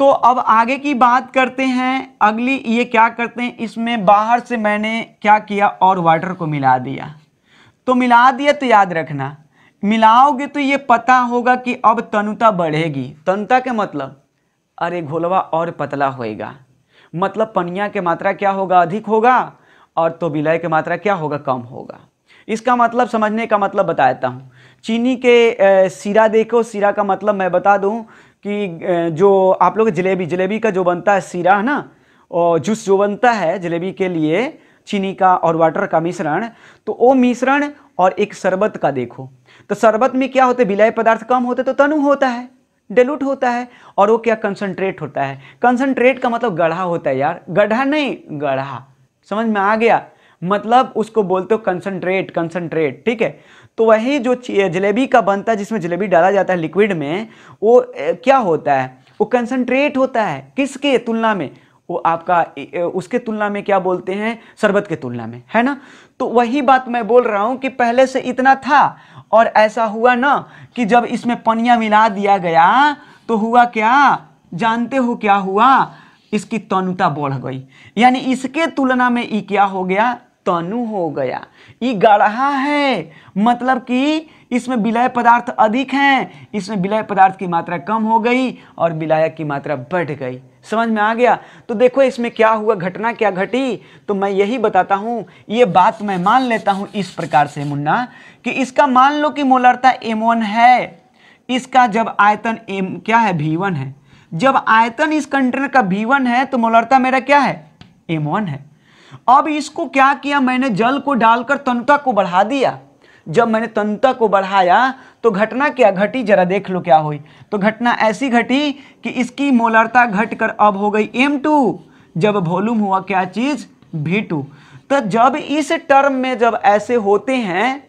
तो अब आगे की बात करते हैं। अगली ये क्या करते हैं, इसमें बाहर से मैंने क्या किया और वाटर को मिला दिया। तो मिला दिया तो याद रखना मिलाओगे तो ये पता होगा कि अब तनुता बढ़ेगी। तनुता के मतलब अरे घोलवा और पतला होएगा, मतलब पनिया के मात्रा क्या होगा, अधिक होगा, और तो विलय की मात्रा क्या होगा, कम होगा। इसका मतलब समझने का मतलब बताता हूँ। चीनी के सीरा देखो, सीरा का मतलब मैं बता दूँ कि जो आप लोग जलेबी का जो बनता है सीरा है ना, और जूस जो बनता है जलेबी के लिए चीनी का और वाटर का मिश्रण, तो वो मिश्रण और एक शरबत का देखो, तो शरबत में क्या होता है, विलय पदार्थ कम होते तो तनु होता है, डेलूट होता है, और वो क्या कंसंट्रेट होता है। कंसंट्रेट का मतलब गढ़ा होता है यार, गढ़ा नहीं गढ़ा, समझ में आ गया, मतलब उसको बोलते हो कंसंट्रेट, कंसंट्रेट, ठीक है। तो वही जो जलेबी का बनता है जिसमें जलेबी डाला जाता है लिक्विड में, वो क्या होता है, वो कंसंट्रेट होता है। किसके तुलना में, वो आपका उसके तुलना में क्या बोलते हैं, शरबत के तुलना में, है ना। तो वही बात मैं बोल रहा हूं कि पहले से इतना था और ऐसा हुआ ना कि जब इसमें पनिया मिला दिया गया तो हुआ क्या, जानते हो क्या हुआ, इसकी तनुता बढ़ गई, यानी इसके तुलना में ये क्या हो गया, तनु हो गया। ये गाढ़ा है, मतलब कि इसमें विलय पदार्थ अधिक हैं, इसमें विलय पदार्थ की मात्रा कम हो गई और विलायक की मात्रा बढ़ गई। समझ में आ गया। तो देखो इसमें क्या हुआ, घटना क्या घटी, तो मैं यही बताता हूँ। ये बात मैं मान लेता हूँ इस प्रकार से मुन्ना, कि इसका मान लो कि मोलरता M1 है, इसका जब आयतन M क्या है, V1 है। जब आयतन इस कंटेनर का V1 है तो मोलरता मेरा क्या है, M1 है। अब इसको क्या किया, मैंने जल को डालकर तनुता को बढ़ा दिया। जब मैंने तनुता को बढ़ाया तो घटना क्या घटी, जरा देख लो क्या हुई। तो घटना ऐसी घटी कि इसकी मोलरता घटकर अब हो गई M2, जब वॉल्यूम हुआ क्या चीज, V2। तो जब इस टर्म में जब ऐसे होते हैं,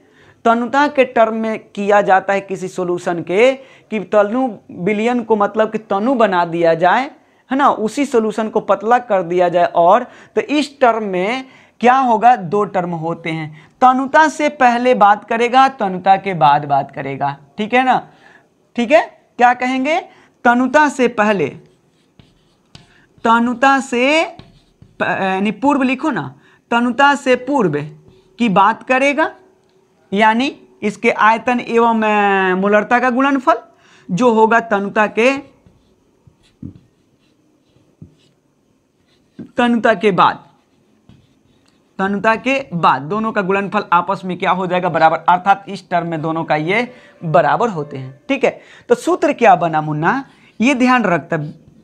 तनुता के टर्म में किया जाता है किसी सॉल्यूशन के, कि तनु विलयन को मतलब कि तनु बना दिया जाए, है ना, उसी सॉल्यूशन को पतला कर दिया जाए। और तो इस टर्म में क्या होगा, दो टर्म होते हैं, तनुता से पहले बात करेगा, तनुता के बाद बात करेगा, ठीक है ना। ठीक है, क्या कहेंगे, तनुता से पहले, तनुता से यानी पूर्व लिखो ना, तनुता से पूर्व की बात करेगा, यानी इसके आयतन एवं मोलरता का गुणनफल जो होगा तनुता के बाद दोनों का गुणनफल आपस में क्या हो जाएगा, बराबर, अर्थात इस टर्म में दोनों का ये बराबर होते हैं। ठीक है, तो सूत्र क्या बना मुन्ना, ये ध्यान रखता,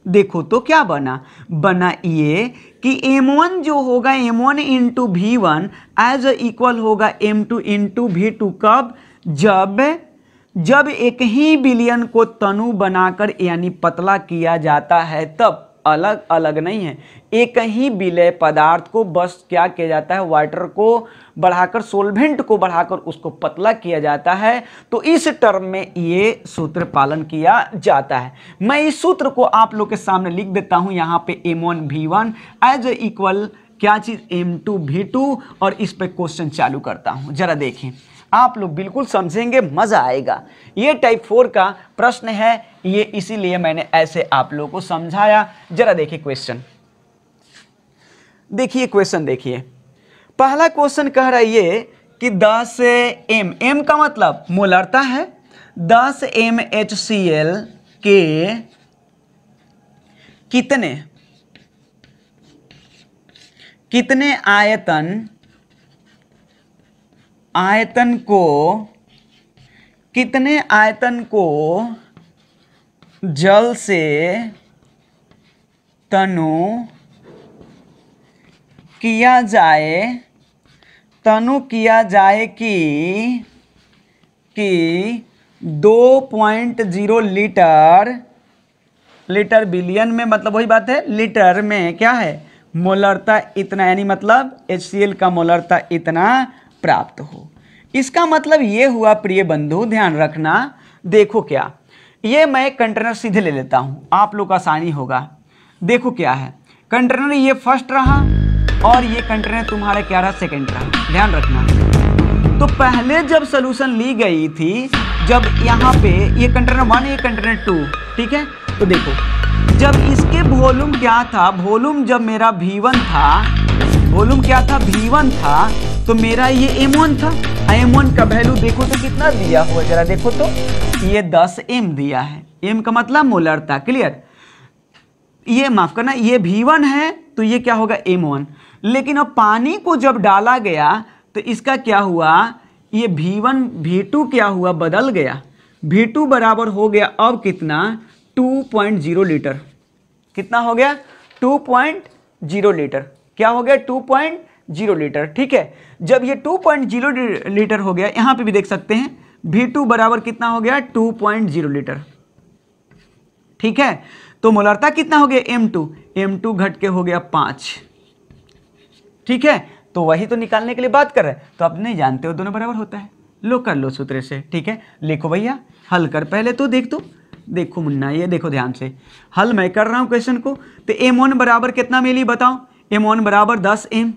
देखो तो क्या बना ये कि M1 जो होगा M1 into V1 as equal होगा M2 इंटू V2। कब, जब एक ही विलयन को तनु बनाकर यानी पतला किया जाता है, तब अलग अलग नहीं है, एक ही विलय पदार्थ को बस क्या किया जाता है, वाटर को बढ़ाकर, सोलवेंट को बढ़ाकर उसको पतला किया जाता है। तो इस टर्म में ये सूत्र पालन किया जाता है। मैं इस सूत्र को आप लोग के सामने लिख देता हूं, यहाँ पे M1 V1 एज इक्वल क्या चीज, M2 V2, और इस पे क्वेश्चन चालू करता हूं। जरा देखें, आप लोग बिल्कुल समझेंगे, मजा आएगा। ये टाइप 4 का प्रश्न है, ये इसीलिए मैंने ऐसे आप लोगों को समझाया। जरा देखिए क्वेश्चन, देखिए क्वेश्चन देखिए। पहला क्वेश्चन कह रहा है ये कि 10 M का मतलब मोलरता है, 10 MHCl के कितने आयतन को जल से तनु किया जाए कि 2.0 लीटर बिलियन में, मतलब वही बात है, लीटर में क्या है, मोलरता इतना, यानी मतलब HCl का मोलरता इतना प्राप्त हो। इसका मतलब ये हुआ प्रिय बंधु, ध्यान रखना। देखो क्या, ये मैं कंटेनर सीधे ले लेता हूं, आप लोग को आसानी होगा। देखो क्या है, कंटेनर ये फर्स्ट रहा और ये कंटेनर तुम्हारा क्या रहा, सेकंड रहा। ध्यान रखना, तो पहले जब सॉल्यूशन ली गई थी, जब यहाँ पे ये कंटेनर 1, ये कंटेनर 2, ठीक है। तो देखो जब इसके वॉल्यूम क्या था, वॉल्यूम जब मेरा V1 था, वॉल्यूम क्या था, V1 था, तो मेरा ये M1 था, M1 का वैल्यू देखो तो कितना दिया हुआ, जरा देखो तो ये 10 m दिया है, m का मतलब मोलरता। क्लियर, ये माफ करना, ये V1 है तो ये क्या होगा M1, लेकिन अब पानी को जब डाला गया तो इसका क्या हुआ, ये V1 V2 क्या हुआ, बदल गया। V2 बराबर हो गया अब कितना, 2.0 लीटर। कितना हो गया, 2.0 लीटर। क्या हो गया, 2.0 लीटर। ठीक है, जब ये 2.0 लीटर हो गया, यहां पे भी देख सकते हैं V2 बराबर कितना हो गया, 2.0 लीटर। ठीक है, तो मोलरता कितना हो गया, M2, M2 घट के हो गया 5। ठीक है, तो वही तो निकालने के लिए बात कर रहे हैं, तो आप नहीं जानते हो दोनों बराबर होता है, लो कर लो सूत्र से। ठीक है, लिखो भैया, हल कर पहले तो देख, तो देखो मुन्ना, ये देखो ध्यान से, हल मैं कर रहा हूँ क्वेश्चन को। तो M1 बराबर कितना मिली बताओ, M1 बराबर 10 m।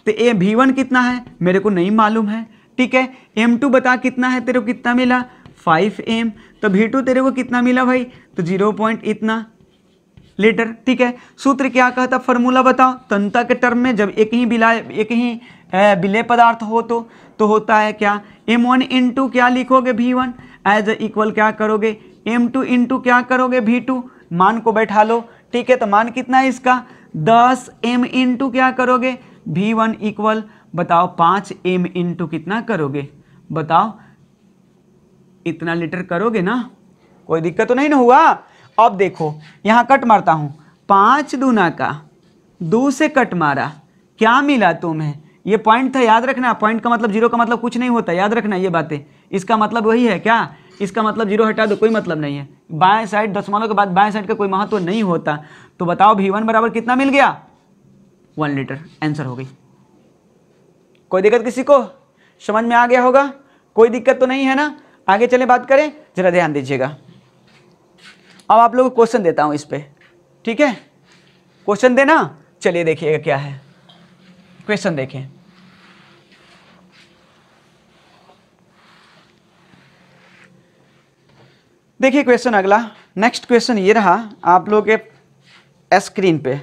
तो ए V1 कितना है मेरे को नहीं मालूम है। ठीक है, M2 बता कितना है, तेरे को कितना मिला, 5 m। तो V2 तेरे को कितना मिला भाई, तो 0. इतना लीटर। ठीक है, सूत्र क्या कहता, फॉर्मूला बताओ। तन्यता के टर्म में जब एक ही विलेय पदार्थ हो तो होता है क्या, M1 इंटू क्या लिखोगे, V1 एज इक्वल क्या करोगे, M2 इंटू क्या करोगे, V2। मान को बैठा लो। ठीक है, तो मान कितना है इसका, 10 m इंटू क्या करोगे, V1 इक्वल बताओ 5 m इंटू कितना करोगे, बताओ इतना लीटर करोगे ना, कोई दिक्कत तो नहीं ना हुआ। अब देखो यहाँ कट मारता हूँ, 5 दूना का 2 से कट मारा, क्या मिला तुम्हें, ये पॉइंट था, याद रखना। पॉइंट का मतलब जीरो का मतलब कुछ नहीं होता, याद रखना ये बातें। इसका मतलब वही है क्या, इसका मतलब जीरो हटा दो, कोई मतलब नहीं है। बाएं साइड दशमलव के बाद बाएं साइड का कोई महत्व नहीं होता। तो बताओ V1 बराबर कितना मिल गया, 1 लीटर। आंसर हो गई। कोई दिक्कत किसी को, समझ में आ गया होगा, कोई दिक्कत तो नहीं है ना। आगे चले बात करें, जरा ध्यान दीजिएगा। अब आप लोगों को क्वेश्चन देता हूं इस पे। ठीक है, क्वेश्चन देना, चलिए देखिएगा क्या है क्वेश्चन, देखें। देखिए क्वेश्चन अगला, नेक्स्ट क्वेश्चन ये रहा आप लोग के स्क्रीन पे।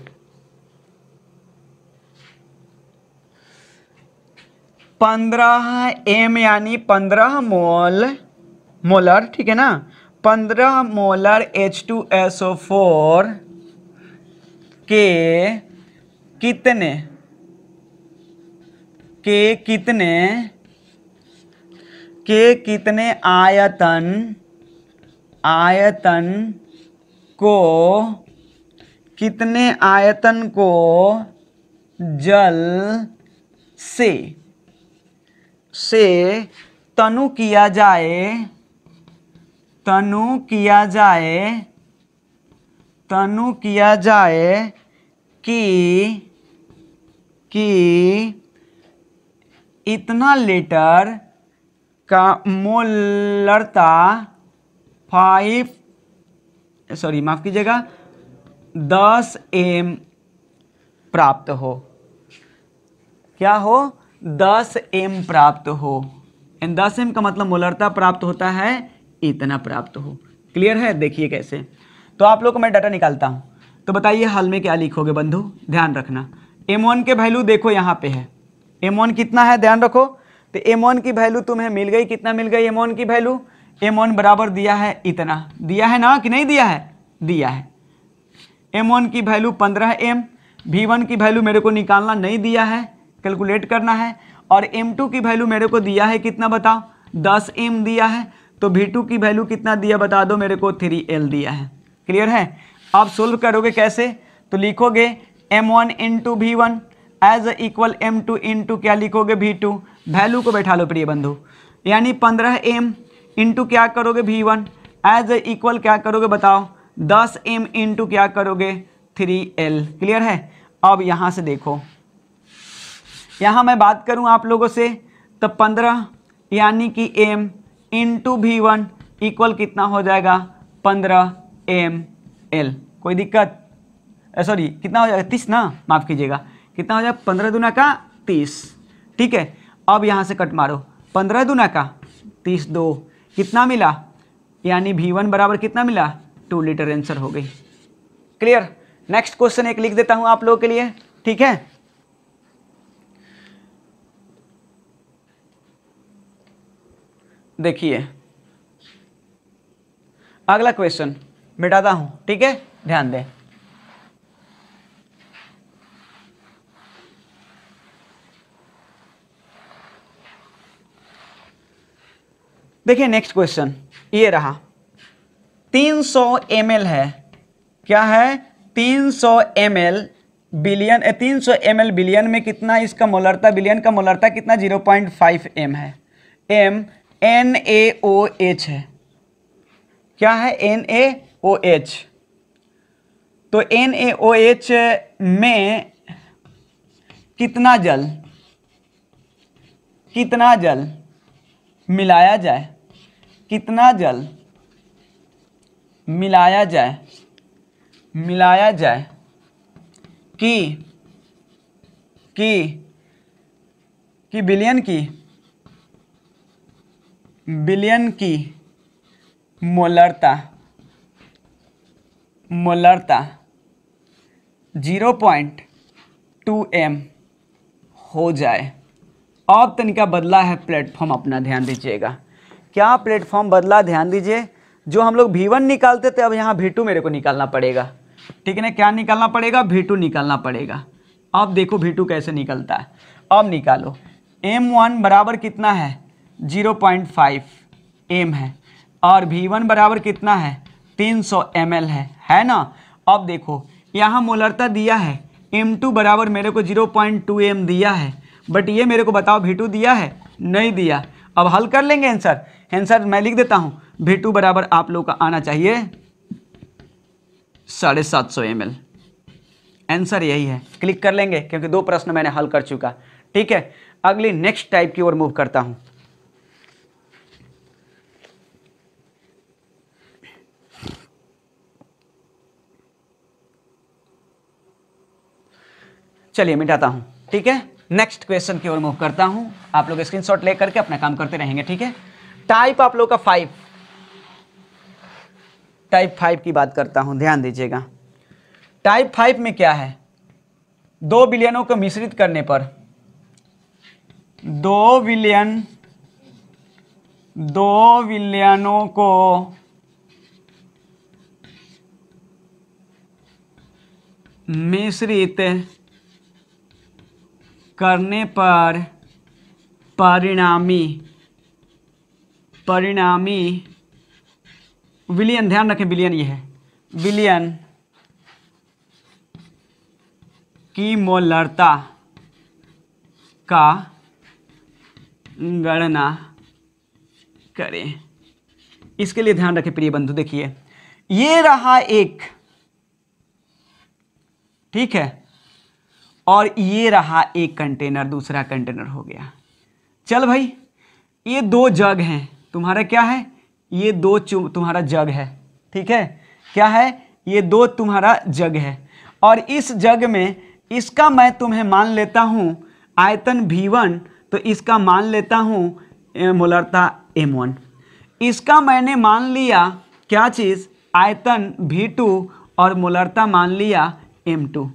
M यानी 15 मोलर, ठीक है ना, 15 मोलर H2SO4 के कितने आयतन को जल से तनु किया जाए कि इतना लीटर का मोलरता 10 m प्राप्त हो। क्या हो, 10 m प्राप्त हो। 10 m का मतलब मोलरता प्राप्त होता है, इतना प्राप्त हो। क्लियर है, देखिए कैसे। तो आप लोग को मैं डाटा निकालता हूं, तो बताइए हल में क्या लिखोगे बंधु, ध्यान रखना। M1 के वैल्यू देखो यहाँ पे है, M1 कितना है ध्यान रखो। तो M1 की वैल्यू तुम्हें मिल गई, कितना मिल गई M1 की वैल्यू, M1 बराबर दिया है इतना, दिया है ना कि नहीं दिया है, दिया है। M1 की वैल्यू 15 m, V1 की वैल्यू मेरे को निकालना नहीं दिया है, कैलकुलेट करना है। और M2 की वैल्यू मेरे को दिया है कितना बताओ, 10 m दिया है। तो V2 की वैल्यू कितना दिया बता दो मेरे को, 3L दिया है। क्लियर है। आप सोल्व करोगे कैसे, तो लिखोगे M1 into V1 as equal M2 into क्या लिखोगे, V2। वैल्यू को बैठा लो प्रिय बंधु, यानी 15 m इंटू क्या करोगे V1 एज इक्वल क्या करोगे बताओ, 10 m इंटू क्या करोगे, 3L। क्लियर है। अब यहाँ से देखो, यहाँ मैं बात करूँ आप लोगों से, तो 15 यानी कि m इंटू V1 इक्वल कितना हो जाएगा, 15 ml। कोई दिक्कत, सॉरी कितना हो जाएगा, 30 ना, माफ़ कीजिएगा, कितना हो जाएगा, 15 दूना का 30। ठीक है, अब यहाँ से कट मारो, 15 दूना का 30 2 कितना मिला, यानी V1 बराबर कितना मिला, 2 लीटर। आंसर हो गई। क्लियर। नेक्स्ट क्वेश्चन एक लिख देता हूँ आप लोगों के लिए, ठीक है। देखिए अगला क्वेश्चन मिटाता हूं, ठीक है, ध्यान दें। देखिए नेक्स्ट क्वेश्चन ये रहा, 300 ml है, क्या है 300 ml बिलियन, 300 ml बिलियन में कितना इसका मोलरता, बिलियन का मोलरता कितना 0.5 m है, m NaOH है, क्या है NaOH। तो NaOH में कितना जल मिलाया जाए, कितना जल मिलाया जाए कि बिलियन की मोलरता 0.2 m हो जाए। अब तनिका बदला है प्लेटफॉर्म, अपना ध्यान दीजिएगा। क्या प्लेटफॉर्म बदला, ध्यान दीजिए। जो हम लोग V1 निकालते थे अब यहाँ V2 मेरे को निकालना पड़ेगा, ठीक है ना। क्या निकालना पड़ेगा, V2 निकालना पड़ेगा। अब देखो V2 कैसे निकलता है, अब निकालो। M1 बराबर कितना है 0.5 m है, और V1 बराबर कितना है 300 ml है ना। अब देखो यहाँ मोलरता दिया है, M2 बराबर मेरे को 0.2 m दिया है, बट ये मेरे को बताओ V2 दिया है, नहीं दिया। अब हल कर लेंगे आंसर मैं लिख देता हूँ। V2 बराबर आप लोग का आना चाहिए 750 ml। आंसर यही है, क्लिक कर लेंगे क्योंकि 2 प्रश्न मैंने हल कर चुका, ठीक है। अगली नेक्स्ट टाइप की ओर मूव करता हूँ। चलिए मिटाता हूँ, ठीक है। नेक्स्ट क्वेश्चन की ओर मूव करता हूँ। आप लोग स्क्रीनशॉट ले करके अपना काम करते रहेंगे, ठीक है। टाइप आप लोग का 5, टाइप 5 की बात करता हूँ, ध्यान दीजिएगा। टाइप 5 में क्या है, 2 विलयनों को मिश्रित करने पर 2 विलयनों को मिश्रित करने पर परिणामी विलयन, ध्यान रखें विलयन ये है, विलयन की मोलरता का गणना करें। इसके लिए ध्यान रखें प्रिय बंधु, देखिए ये रहा एक, ठीक है, और ये रहा एक कंटेनर, दूसरा कंटेनर हो गया। चल भाई ये 2 जग हैं, तुम्हारा क्या है, ये 2 तुम्हारा जग है, ठीक है। क्या है, ये 2 तुम्हारा जग है, और इस जग में इसका मैं तुम्हें मान लेता हूं आयतन V1, तो इसका मान लेता हूं मोलरता M1। इसका मैंने मान लिया क्या चीज़, आयतन V2, और मोलरता मान लिया M2।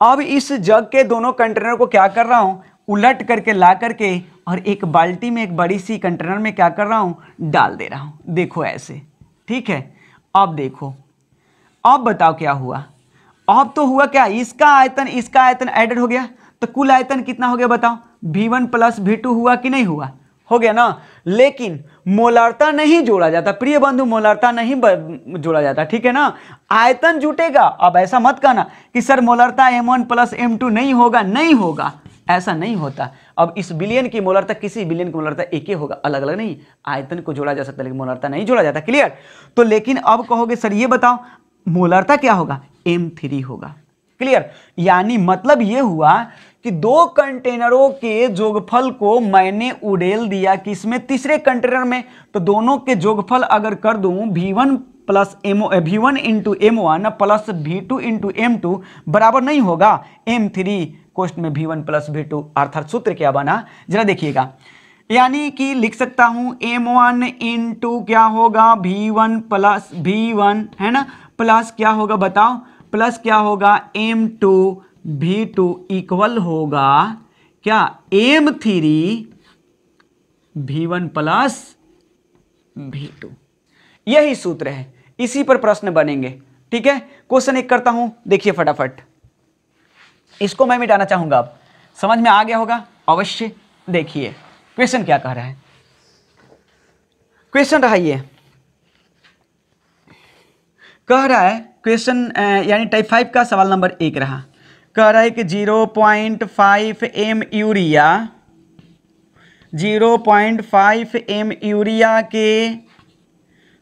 अब इस जग के दोनों कंटेनर को क्या कर रहा हूं, उलट करके ला करके और एक बाल्टी में, एक बड़ी सी कंटेनर में क्या कर रहा हूं, डाल दे रहा हूं। देखो ऐसे, ठीक है। अब देखो, अब बताओ क्या हुआ। अब तो हुआ क्या, इसका आयतन ऐडेड हो गया, तो कुल आयतन कितना हो गया बताओ, V1 प्लस V2 हुआ कि नहीं हुआ, हो गया ना। लेकिन मोलरता नहीं जोड़ा जाता प्रिय बंधु, मोलरता नहीं जोड़ा जाता, ठीक है ना। आयतन जुटेगा। अब ऐसा मत कहना कि सर मोलरता M1 प्लस M2 नहीं होगा, नहीं होगा, ऐसा नहीं होता। अब इस बिलियन की मोलरता, किसी बिलियन की मोलरता एक ही होगा, अलग अलग नहीं। आयतन को जोड़ा जा सकता है लेकिन मोलरता नहीं जोड़ा जाता, क्लियर। तो लेकिन अब कहोगे सर ये बताओ मोलरता क्या होगा, M3 होगा, क्लियर। यानी मतलब ये हुआ कि 2 कंटेनरों के जोगफल को मैंने उड़ेल दिया किसमें, तीसरे कंटेनर में। तो दोनों के जोगफल अगर कर दूं V1 into M1 plus V2 into M2 बराबर नहीं होगा M3 कोष्ट में V1 प्लस V2। अर्थात सूत्र क्या बना, जरा देखिएगा। यानी कि लिख सकता हूं M1 इंटू क्या होगा V1 प्लस V1, है ना, प्लस क्या होगा बताओ, प्लस क्या होगा M2 V2 इक्वल होगा क्या M3 V1 प्लस V2। यही सूत्र है, इसी पर प्रश्न बनेंगे। ठीक है, क्वेश्चन एक करता हूं, देखिए फटाफट, इसको मैं मिटाना चाहूंगा। अब समझ में आ गया होगा अवश्य। देखिए क्वेश्चन क्या कह रहा है। क्वेश्चन रहा ये, कह रहा है क्वेश्चन यानी टाइप 5 का सवाल नंबर 1 रहा। कह रहा है कि 0.5 m यूरिया, 0.5 m यूरिया के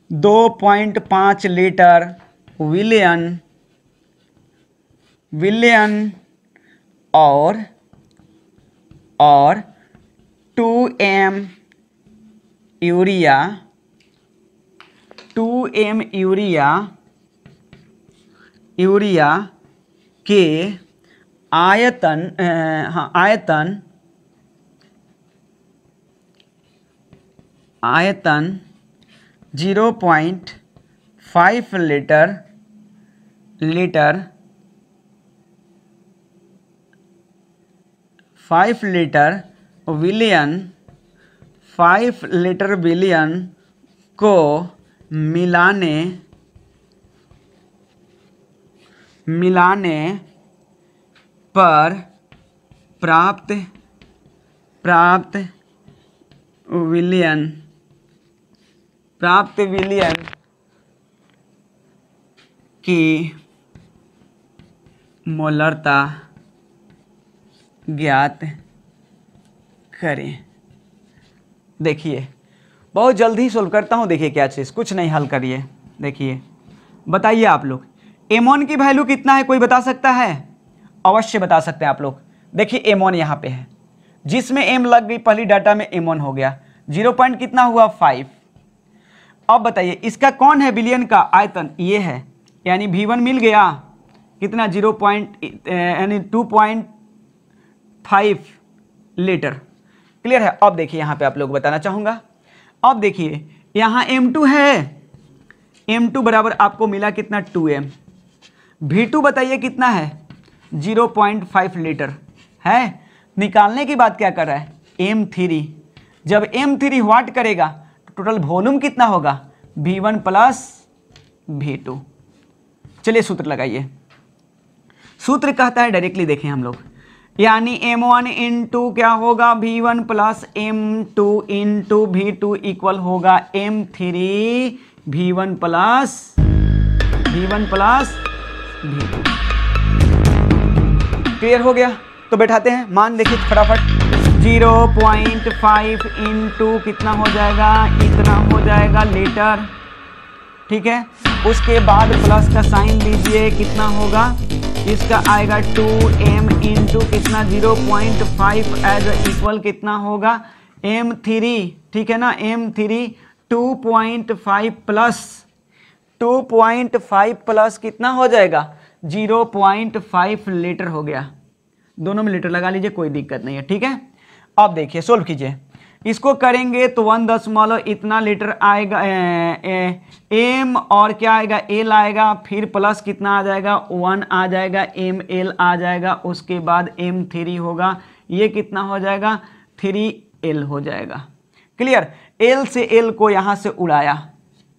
2.5 लीटर विलियन और 2 m यूरिया, 2 m यूरिया के आयतन 0.5 लीटर विलियन को मिलाने पर प्राप्त विलियन की मोलरता ज्ञात करें। देखिए बहुत जल्दी सोल्व करता हूँ। देखिए क्या चीज़, कुछ नहीं हल करिए। देखिए बताइए आप लोग, M1 की वैल्यू कितना है, कोई बता सकता है? अवश्य बता सकते हैं आप लोग। देखिए M1 यहाँ पे है, जिसमें M लग गई पहली डाटा में M1 हो गया। 0 पॉइंट कितना हुआ 5। अब बताइए इसका कौन है विलियन का आयतन, ये है, यानी V1 मिल गया कितना 2.5 लीटर। क्लियर है। अब देखिए यहाँ पे आप लोग बताना चाहूँगा। अब देखिए यहाँ M2 है, M2 बराबर आपको मिला कितना 2m। V2 बताइए कितना है 0.5 लीटर है। निकालने की बात क्या कर रहा है M3। जब M3 व्हाट करेगा तो टोटल वॉल्यूम कितना होगा V1 प्लस V2। चलिए सूत्र लगाइए। सूत्र कहता है डायरेक्टली देखें हम लोग, यानी M1 इंटू क्या होगा V1 plus M2 into V2 equal होगा M3 V1 plus V2। Clear हो गया। तो बैठाते हैं मान, देखिए फटाफट। 0.5 इंटू कितना हो जाएगा, इतना हो जाएगा लीटर। ठीक है, उसके बाद प्लस का साइन लीजिए, कितना होगा, इसका आएगा 2m इंटू कितना 0.5 एज इक्वल कितना होगा M3। ठीक है ना, M3 2.5 प्लस कितना हो जाएगा 0.5 लीटर हो गया। दोनों में लीटर लगा लीजिए, कोई दिक्कत नहीं है। ठीक है, अब देखिए सोल्व कीजिए। इसको करेंगे तो 1 इतना लीटर आएगा M, और क्या आएगा L आएगा, फिर प्लस कितना आ जाएगा 1 आ जाएगा, ML आ जाएगा, उसके बाद M3 होगा, ये कितना हो जाएगा 3L हो जाएगा। क्लियर। L से L को यहाँ से उड़ाया,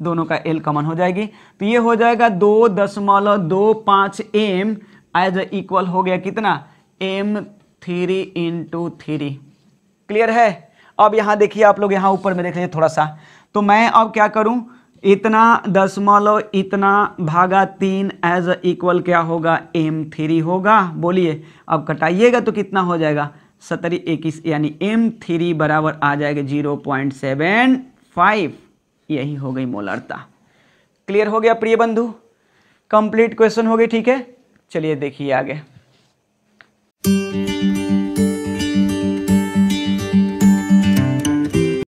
दोनों का L कॉमन हो जाएगी, तो ये हो जाएगा 2.25 M एज इक्वल हो गया कितना M3 इंटू 3। क्लियर है। अब यहाँ देखिए आप लोग, यहाँ ऊपर में देख लीजिए थोड़ा सा, तो मैं अब क्या करूँ, इतना दशमलव इतना भागा 3 एज इक्वल क्या होगा M3 होगा। बोलिए अब कटाइएगा तो कितना हो जाएगा 70 21, यानी M3 बराबर आ जाएगा 0.75। यही हो गई मोलरता। क्लियर हो गया प्रिय बंधु, कंप्लीट क्वेश्चन हो गई। ठीक है, चलिए देखिए आगे।